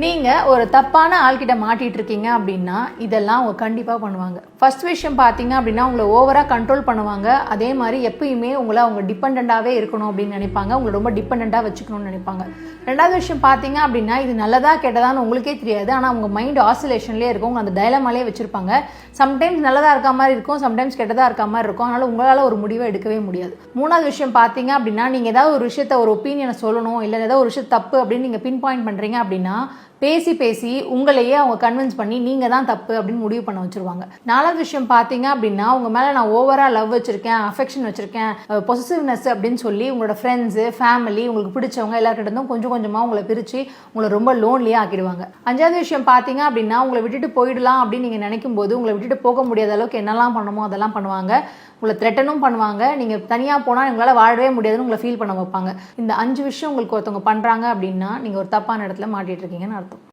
நீங்க ஒரு தப்பான ஆள்கிட்ட மாட்டிட்டு இருக்கீங்க அப்படின்னா இதெல்லாம் அவங்க கண்டிப்பா பண்ணுவாங்க. ஃபர்ஸ்ட் விஷயம் பாத்தீங்க அப்படின்னா உங்களை ஓவரா கண்ட்ரோல் பண்ணுவாங்க. அதே மாதிரி எப்பயுமே உங்களை அவங்க டிபெண்டண்டாவே இருக்கணும் அப்படின்னு நினைப்பாங்க. உங்களை ரொம்ப டிபெண்டண்டா வச்சுக்கணும்னு நினைப்பாங்க. ரெண்டாவது விஷயம் பாத்தீங்க அப்படின்னா இது நல்லதா கெட்டதான்னு உங்களுக்கே தெரியாது. ஆனா உங்க மைண்ட் ஆசிலேஷன்லேயே இருக்கும். உங்க அந்த டைலமாலே வச்சிருப்பாங்க. சம்டைம்ஸ் நல்லதா இருக்க மாதிரி இருக்கும், சம்டைம்ஸ் கெட்டதா இருக்க மாதிரி இருக்கும். அதனால உங்களால ஒரு முடிவை எடுக்கவே முடியாது. மூணாவது விஷயம் பாத்தீங்க அப்படின்னா நீங்க ஏதாவது ஒரு விஷயத்த ஒரு ஒப்பீனியனை சொல்லணும், இல்லை ஏதாவது ஒரு விஷயம் தப்பு அப்படின்னு நீங்க பின் பாயிண்ட் பண்றீங்க அப்படின்னா பேசி பேசி உங்களையே அவங்க கன்வின்ஸ் பண்ணி நீங்க தான் தப்பு அப்படின்னு முடிவு பண்ண வச்சிருவாங்க. நாலாவது விஷயம் பாத்தீங்க அப்படின்னா உங்க மேல நான் ஓவரா லவ் வச்சிருக்கேன், அஃபெக்ஷன் வச்சிருக்கேன், பொசசிவ்னஸ் அப்படின்னு சொல்லி உங்களோட ஃப்ரெண்ட்ஸ், ஃபேமிலி, உங்களுக்கு பிடிச்சவங்க எல்லார்கிட்ட கொஞ்சம் கொஞ்சமா உங்களை பிரிச்சு உங்களை ரொம்ப லோன்லியா ஆக்கிடுவாங்க. அஞ்சாவது விஷயம் பாத்தீங்க அப்படின்னா உங்களை விட்டுட்டு போயிடலாம் அப்படின்னு நீங்க நினைக்கும் போது உங்களை விட்டுட்டு போக முடியாத அளவுக்கு என்னெல்லாம் பண்ணணுமோ அதெல்லாம் பண்ணுவாங்க. உங்களை த்ரெட்டனும் பண்ணுவாங்க. நீங்க தனியா போனா உங்களால வாழவே முடியாதுன்னு உங்களை ஃபீல் பண்ண வைப்பாங்க. இந்த 5 விஷயம் உங்களுக்கு ஒருத்தவங்க பண்றாங்க அப்படின்னா நீங்க ஒரு தப்பான இடத்துல மாட்டிட்டு இருக்கீங்கன்னு அர்த்தம்.